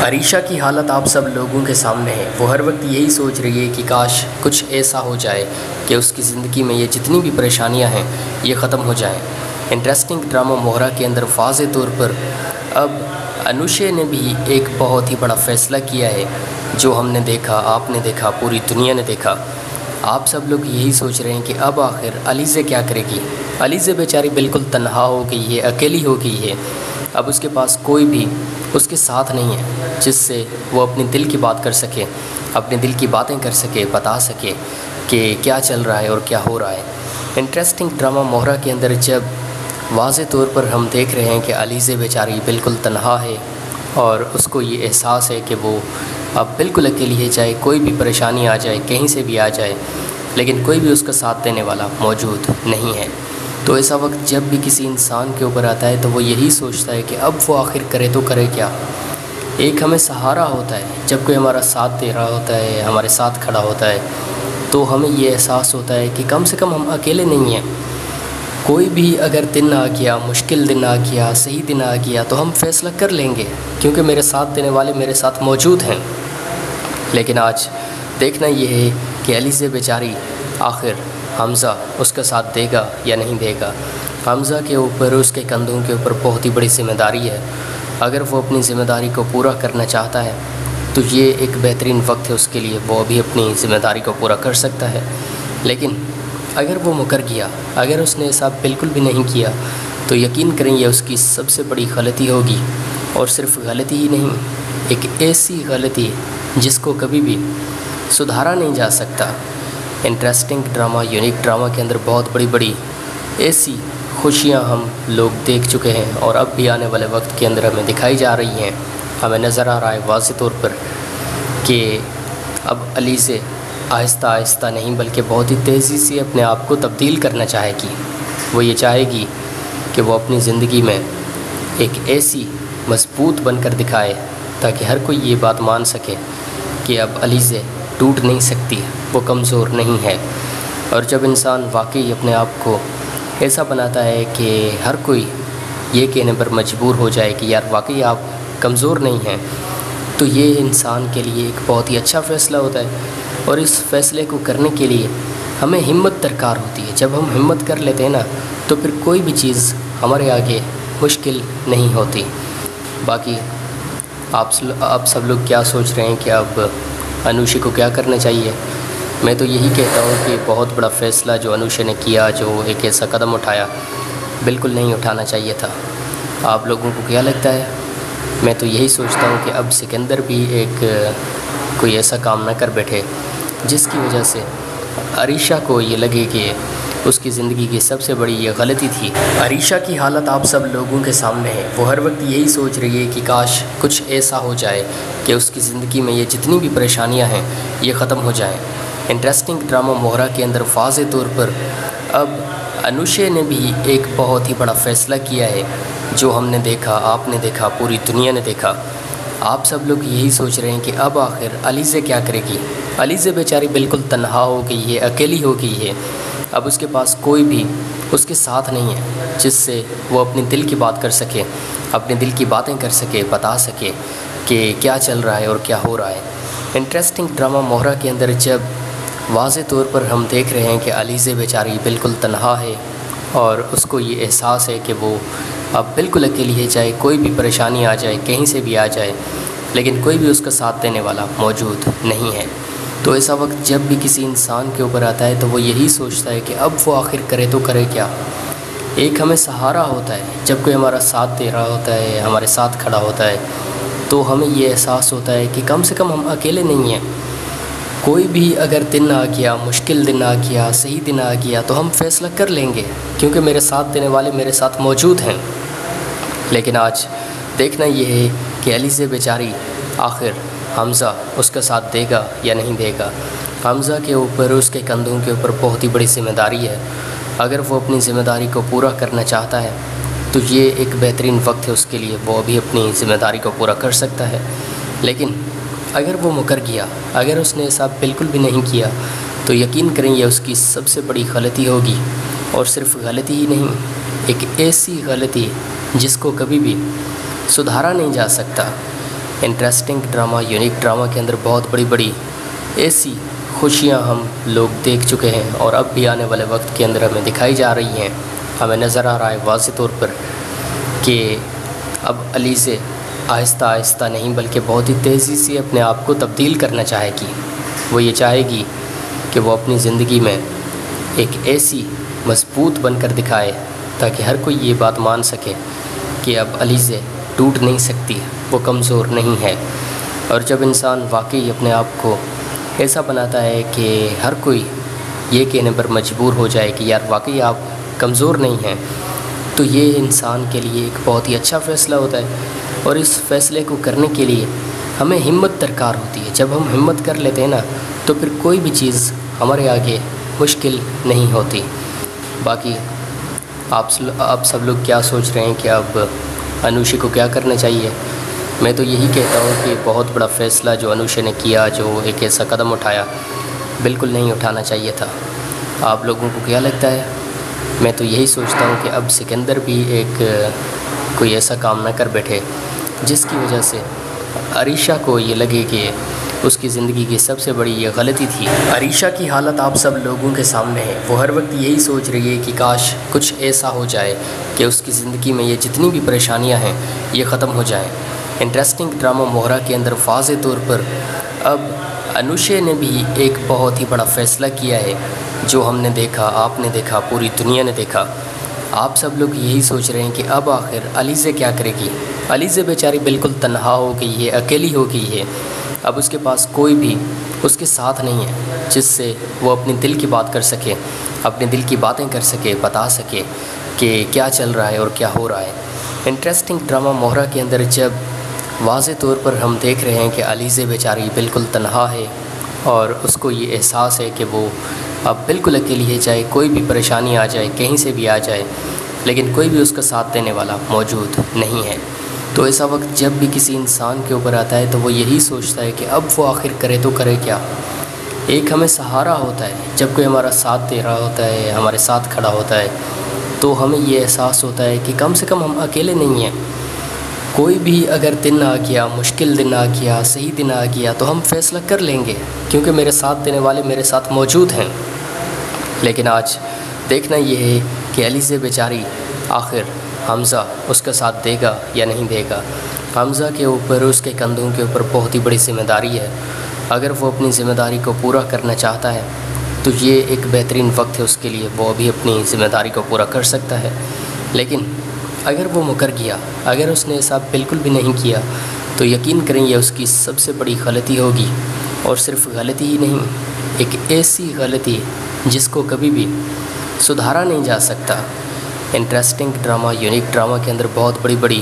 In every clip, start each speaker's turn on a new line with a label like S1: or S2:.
S1: عریشہ کی حالت آپ سب لوگوں کے سامنے ہے۔ وہ ہر وقت یہی سوچ رہی ہے کہ کاش کچھ ایسا ہو جائے کہ اس کی زندگی میں یہ جتنی بھی پریشانیاں ہیں یہ ختم ہو جائیں۔ انٹرسٹنگ ڈرامہ موہرا کے اندر واضح طور پر اب انوشے نے بھی ایک بہت ہی بڑا فیصلہ کیا ہے، جو ہم نے دیکھا، آپ نے دیکھا، پوری دنیا نے دیکھا۔ آپ سب لوگ یہی سوچ رہے ہیں کہ اب آخر علیزے کیا کرے گی۔ علیزے بیچاری بالکل تنہا ہو گئی ہے، اکیلی ہو گئی ہے۔ اب اس کے پاس کوئی بھی اس کے ساتھ نہیں ہے جس سے وہ اپنے دل کی بات کر سکے، اپنے دل کی باتیں کر سکے، بتا سکے کہ کیا چل رہا ہے اور کیا ہو رہا ہے۔ انٹرسٹنگ ڈرامہ موہرا کے اندر جب واضح طور پر ہم دیکھ رہے ہیں کہ علیزے بیچاری بالکل تنہا ہے اور اس کو یہ احساس ہے کہ وہ اب بالکل اکیلی ہے، چاہے کوئی بھی پریشانی آ جائے، کہیں سے بھی آ جائے، لیکن کوئی بھی اس کا ساتھ دینے والا موجود نہیں ہے۔ تو ایسا وقت جب بھی کسی انسان کے اوپر آتا ہے تو وہ یہی سوچتا ہے کہ اب وہ آخر کرے تو کرے کیا۔ ایک ہمیں سہارا ہوتا ہے، جب کوئی ہمارا ساتھ دے رہا ہوتا ہے، ہمارے ساتھ کھڑا ہوتا ہے، تو ہمیں یہ احساس ہوتا ہے کہ کم سے کم ہم اکیلے نہیں ہیں۔ کوئی بھی اگر دن آ گیا، مشکل دن آ گیا، صحیح دن آ گیا، تو ہم فیصلہ کر لیں گے کیونکہ میرے ساتھ دینے والے میرے ساتھ موجود ہیں۔ لیکن آج دیکھنا یہ ہے کہ علیزے بیچاری آخر حمزہ اس کا ساتھ دے گا یا نہیں دے گا۔ حمزہ کے اوپر، اس کے کندھوں کے اوپر بہت ہی بڑی ذمہ داری ہے۔ اگر وہ اپنی ذمہ داری کو پورا کرنا چاہتا ہے تو یہ ایک بہترین وقت ہے اس کے لیے، وہ ابھی اپنی ذمہ داری کو پورا کر سکتا ہے۔ لیکن اگر وہ مکر گیا، اگر اس نے ایسا بالکل بھی نہیں کیا، تو یقین کریں یہ اس کی سب سے بڑی غلطی ہوگی، اور صرف غلطی ہی نہیں، ایک ایسی غلطی جس کو کبھی بھی سدھارا نہیں جا سکتا۔ انٹرسٹنگ ڈرامہ، یونیک ڈرامہ کے اندر بہت بڑی بڑی ایسی خوشیاں ہم لوگ دیکھ چکے ہیں، اور اب بھی آنے والے وقت کے اندر ہمیں دکھائی جا رہی ہیں۔ ہمیں نظر آ رہا ہے واضح طور پر کہ اب علیزے آہستہ آہستہ نہیں بلکہ بہت ہی تیزی سے اپنے آپ کو تبدیل کرنا چاہے گی۔ وہ یہ چاہے گی کہ وہ اپنی زندگی میں ایک ایسی مضبوط بن کر دکھائے تاکہ ہر کوئی یہ بات مان سکے کہ اب علیزے ٹوٹ نہیں سکتی، وہ کمزور نہیں ہے۔ اور جب انسان واقعی اپنے آپ کو ایسا بناتا ہے کہ ہر کوئی یہ کہنے پر مجبور ہو جائے کہ یار واقعی آپ کمزور نہیں ہیں، تو یہ انسان کے لیے ایک بہت ہی اچھا فیصلہ ہوتا ہے۔ اور اس فیصلے کو کرنے کے لیے ہمیں ہمت درکار ہوتی ہے۔ جب ہم ہمت کر لیتے ہیں نا، تو پھر کوئی بھی چیز ہمارے آگے مشکل نہیں ہوتی۔ باقی آپ سب لوگ کیا سوچ رہے ہیں کہ اب انوشے کو کیا کرنا چاہیے؟ میں تو یہی کہتا ہوں کہ بہت بڑا فیصلہ جو انوشے نے کیا، جو ایک ایسا قدم اٹھایا، بالکل نہیں اٹھانا چاہیے تھا۔ آپ لوگوں کو کیا لگتا ہے؟ میں تو یہی سوچتا ہوں کہ اب سکندر بھی ایک کوئی ایسا کام نہ کر بیٹھے جس کی وجہ سے عریشہ کو یہ لگے کہ اس کی زندگی کی سب سے بڑی یہ غلطی تھی۔ عریشہ کی حالت آپ سب لوگوں کے سامنے ہے۔ وہ ہر وقت یہی سوچ رہی ہے کہ کاش کچھ ایسا ہو جائے کہ اس کی زندگی میں یہ جتنی بھی پریشانیاں ہیں یہ ختم ہو جائیں۔ انٹرسٹنگ ڈرامہ موہرا کے اندر واضح طور پر اب انوشے نے بھی ایک بہت ہی بڑا فیصلہ کیا ہے، جو ہم نے دیکھا، آپ نے دیکھا، پوری دنیا نے دیکھا۔ آپ سب لوگ یہی سوچ رہے ہیں کہ اب آخر علیزے کیا کرے گی۔ علیزے بیچاری بالکل تنہا ہو گئی ہے، اکیلی ہو گئی ہے۔ اب اس کے پاس کوئی بھی اس کے ساتھ نہیں ہے جس سے وہ اپنے دل کی بات کر سکے، اپنے دل کی باتیں کر سکے، بتا سکے کہ کیا چل رہا ہے اور کیا ہو رہا ہے۔ انٹرسٹنگ ڈرامہ موہرا کے اندر جب واضح طور پر ہم دیکھ رہے ہیں کہ علیزے بیچاری بالکل تنہا ہے اور اس کو یہ احساس ہے کہ وہ اب بالکل اکیلی ہے، چاہے کوئی بھی پریشانی آ جائے، کہیں سے بھی آ جائے، لیکن کوئی بھی اس کا ساتھ دینے والا موجود نہیں ہے۔ تو ایسا وقت جب بھی کسی انسان کے اوپر آتا ہے تو وہ یہی سوچتا ہے کہ اب وہ آخر کرے تو کرے کیا۔ ایک ہمیں سہارا ہوتا ہے، جب کوئی ہمارا ساتھ دے رہا ہوتا ہے، ہمارے ساتھ کھڑا ہوتا ہے، تو ہمیں یہ احساس ہوتا ہے کہ کم سے کم ہم اکیلے نہیں ہیں۔ کوئی بھی اگر دن آ گیا، مشکل دن آ گیا، صحیح دن آ گیا، تو ہم فیصلہ کر لیں گے کیونکہ میرے ساتھ دینے والے میرے ساتھ موجود ہیں۔ لیکن آج دیکھنا یہ ہے کہ علیزے بیچاری آخر حمزہ اس کا ساتھ دے گا یا نہیں دے گا۔ حمزہ کے اوپر، اس کے کندھوں کے اوپر بہت ہی بڑی ذمہ داری ہے۔ اگر وہ اپنی ذمہ داری کو پورا کرنا چاہتا ہے تو یہ ایک بہترین وقت ہے اس کے لیے، وہ ابھی اپنی ذمہ داری کو پورا کر سکتا ہے۔ لیکن اگر وہ مکر گیا، اگر اس نے ایسا بالکل بھی نہیں کیا، تو یقین کریں یہ اس کی سب سے بڑی غلطی ہوگی، اور صرف غلطی ہی نہیں، ایک ایسی غلطی جس کو کبھی بھی سدھارا نہیں جا سکتا۔ انٹرسٹنگ ڈرامہ، یونیک ڈرامہ کے اندر بہت بڑی بڑی ایسی خوشیاں ہم لوگ دیکھ چکے ہیں اور اب بھی آنے والے وقت کے اندر ہمیں دکھائی جا رہی ہیں۔ ہمیں نظر آ رہا ہے واضح طور پر کہ اب علیزے آہستہ آہستہ نہیں بلکہ بہت ہی تیزی سے اپنے آپ کو تبدیل کرنا چاہے گی۔ وہ یہ چاہے گی کہ وہ اپنی زندگی میں ایک ایسی مضبوط بن کر دکھائے تاکہ ہر کوئی یہ بات مان سکے کہ اب علیزے ٹوٹ نہیں سکتی، وہ کمزور نہیں ہے۔ اور جب انسان واقعی اپنے آپ کو ایسا بناتا ہے کہ ہر کوئی یہ کہنے پر مجبور ہو جائے کہ یار واقعی آپ کمزور نہیں ہیں، تو یہ انسان کے لیے ایک بہت ہی اچھا فیصلہ ہوتا ہے۔ اور اس فیصلے کو کرنے کے لیے ہمیں ہمت درکار ہوتی ہے۔ جب ہم ہمت کر لیتے ہیں نا تو پھر کوئی بھی چیز ہمارے آگے مشکل نہیں ہوتی۔ باقی آپ سب لوگ کیا سوچ رہے ہیں کہ اب انوشی کو کیا کرنا چاہیے؟ میں تو یہی کہتا ہوں کہ بہت بڑا فیصلہ جو انوشی نے کیا، جو ایک ایسا قدم اٹھایا، بالکل نہیں اٹھانا چاہیے تھا۔ آپ لوگوں کو کیا لگتا ہے؟ میں تو یہی سوچتا ہوں کہ اب سکندر بھی کوئی ایسا کام نہ کر بیٹھے جس کی وجہ سے عریشہ کو یہ لگے کہ اس کی زندگی کی سب سے بڑی یہ غلطی تھی۔ عریشہ کی حالت آپ سب لوگوں کے سامنے ہے۔ وہ ہر وقت یہی سوچ رہی ہے کہ کاش کچھ ایسا ہو جائے کہ اس کی زندگی میں یہ جتنی بھی پریشانیاں ہیں یہ ختم ہو جائیں۔ انٹرسٹنگ ڈرامہ موہرا کے اندر واضح طور پر اب انوشی نے بھی ایک بہت ہی بڑا فیصلہ کیا ہے، جو ہم نے دیکھا، آپ نے دیکھا، پوری دنیا نے دیکھا۔ آپ سب لوگ یہی سوچ رہے ہیں کہ اب آخر علیزے کیا کرے گی؟ علیزے بیچاری بالکل تنہا ہو گئی ہے، اکیلی ہو گئی ہے۔ اب اس کے پاس کوئی بھی اس کے ساتھ نہیں ہے جس سے وہ اپنے دل کی بات کر سکے، اپنے دل کی باتیں کر سکے، بتا سکے کہ کیا چل رہا ہے اور کیا ہو رہا ہے۔ انٹرسٹنگ ڈرامہ موہرا کے اندر جب واضح طور پر ہم دیکھ رہے ہیں کہ علیزے بیچاری بالکل تنہا ہے اور اس کو یہ احساس ہے کہ وہ اب بالکل اکیلی ہے، چاہے کوئی بھی پریشانی آ جائے، کہیں سے بھی آ جائے، لیکن کوئی بھی اس کا ساتھ دینے والا موجود نہیں ہے۔ تو ایسا وقت جب بھی کسی انسان کے اوپر آتا ہے تو وہ یہی سوچتا ہے کہ اب وہ آخر کرے تو کرے کیا۔ ایک ہمیں سہارا ہوتا ہے، جب کوئی ہمارا ساتھ دے رہا ہوتا ہے، ہمارے ساتھ کھڑا ہوتا ہے، تو ہمیں یہ احساس ہوتا ہے کہ کم سے کم ہم اکیلے نہیں ہیں۔ کوئی بھی اگر دن آ گیا، مشکل دن آ گیا، صحیح دن آ گیا، تو ہم فیصلہ کر لیں گے کیونکہ میرے ساتھ دینے والے میرے ساتھ موجود ہیں۔ لیکن آج دیکھنا یہ ہے کہ علیزے بیچاری آخر حمزہ اس کا ساتھ دے گا یا نہیں دے گا۔ حمزہ کے اوپر، اس کے کندھوں کے اوپر بہت ہی بڑی ذمہ داری ہے۔ اگر وہ اپنی ذمہ داری کو پورا کرنا چاہتا ہے تو یہ ایک بہترین وقت ہے اس کے لیے، وہ ابھی اپنی ذمہ داری کو پورا کر سکتا ہے۔ لیکن اگر وہ مکر گیا، اگر اس نے ایسا بالکل بھی نہیں کیا، تو یقین کریں یہ اس کی سب سے بڑی غلطی ہوگی، اور صرف غلطی ہی نہیں، ایک ایسی غلطی جس کو کبھی بھی سدھارا نہیں جا سکتا۔ انٹرسٹنگ ڈرامہ، یونیک ڈرامہ کے اندر بہت بڑی بڑی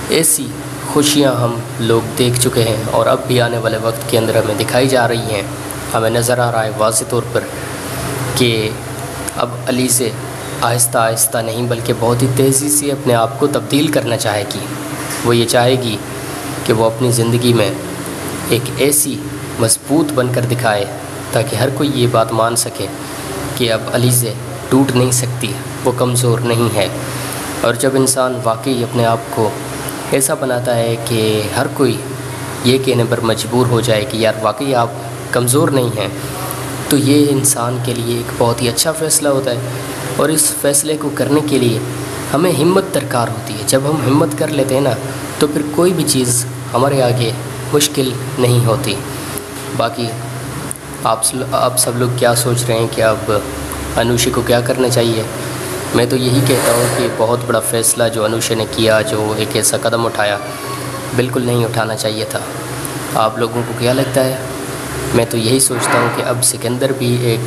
S1: ایسی خوشیاں ہم لوگ دیکھ چکے ہیں اور اب بھی آنے والے وقت کے اندر ہمیں دکھائی جا رہی ہیں۔ ہمیں نظر آ رہا ہے واضح طور پر کہ اب علیزے آہستہ آہستہ نہیں بلکہ بہت ہی تیزی سے اپنے آپ کو تبدیل کرنا چاہے گی۔ وہ یہ چاہے گی کہ وہ اپنی زندگی میں ایک ایسی مضبوط بن کر دکھائے تاکہ ہر کوئی یہ بات مان سکے کہ اب علیزے ٹوٹ نہیں سکتی، وہ کمزور نہیں ہے۔ اور جب انسان واقعی اپنے آپ کو ایسا بناتا ہے کہ ہر کوئی یہ کہنے پر مجبور ہو جائے کہ یار واقعی آپ کمزور نہیں ہیں، تو یہ انسان کے لیے ایک بہت ہی اچھا فیصلہ ہوتا ہے۔ اور اس فیصلے کو کرنے کے لیے ہمیں ہمت درکار ہوتی ہے۔ جب ہم ہمت کر لیتے ہیں نا تو پھر کوئی بھی چیز ہمارے آگے مشکل نہیں ہوتی۔ باقی آپ سب لوگ کیا سوچ رہے ہیں کہ اب انوشی کو کیا کرنا چاہیے؟ میں تو یہی کہتا ہوں کہ بہت بڑا فیصلہ جو انوشی نے کیا، جو ایک ایسا قدم اٹھایا، بالکل نہیں اٹھانا چاہیے تھا۔ آپ لوگوں کو کیا لگتا ہے؟ میں تو یہی سوچتا ہوں کہ اب سکندر بھی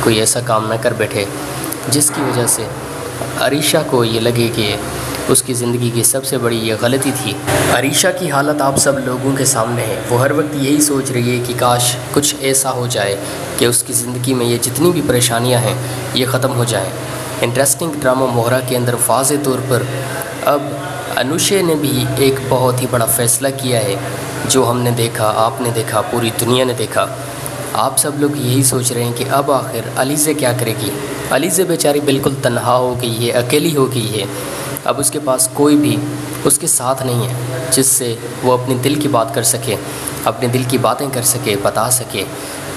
S1: کوئی ایسا کام نہ کر بیٹھے جس کی وجہ سے عریشہ کو یہ لگے کہ اس کی زندگی کی سب سے بڑی یہ غلطی تھی۔ عریشہ کی حالت آپ سب لوگوں کے سامنے ہے۔ وہ ہر وقت یہی سوچ رہی ہے کہ کاش کچھ ایسا ہو جائے کہ اس کی زندگی میں یہ جتنی بھی پریشانیاں ہیں یہ ختم ہو جائیں۔ انٹرسٹنگ ڈرامہ موہرا کے اندر واضح طور پر اب انوشی نے بھی ایک بہت ہی بڑا فیصلہ کیا ہے، جو ہم نے دیکھا، آپ نے دیکھا، پوری دنیا نے دیکھا۔ آپ سب لوگ یہی سوچ رہے ہیں کہ اب آخر علیزے کیا کرے گی؟ علیزے بیچاری بالکل تنہا ہو گئی ہے، اکیلی ہو گئی ہے۔ اب اس کے پاس کوئی بھی اس کے ساتھ نہیں ہے جس سے وہ اپنے دل کی بات کر سکے، اپنے دل کی باتیں کر سکے، بتا سکے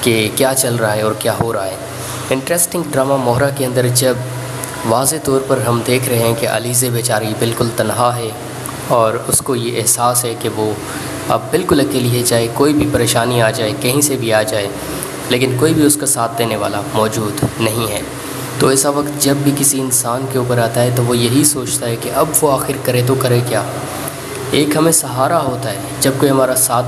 S1: کہ کیا چل رہا ہے اور کیا ہو رہا ہے۔ انٹرسٹنگ ڈرامہ مہرا کے اندر جب واضح طور پر ہم دیکھ رہے ہیں کہ علیزہ بیچاری بالکل تنہا ہے اور اس کو یہ احساس ہے کہ وہ اب بالکل اکیلی ہے، چاہے کوئی بھی پریشانی آ جائے، کہیں سے بھی آ جائے، لیکن کوئی بھی اس کا ساتھ دینے والا موجود نہیں ہے۔ تو ایسا وقت جب بھی کسی انسان کے اوپر آتا ہے تو وہ یہی سوچتا ہے کہ اب وہ آخر کرے تو کرے کیا۔ ایک ہمیں سہارا ہوتا ہے جب کوئی ہمارا ساتھ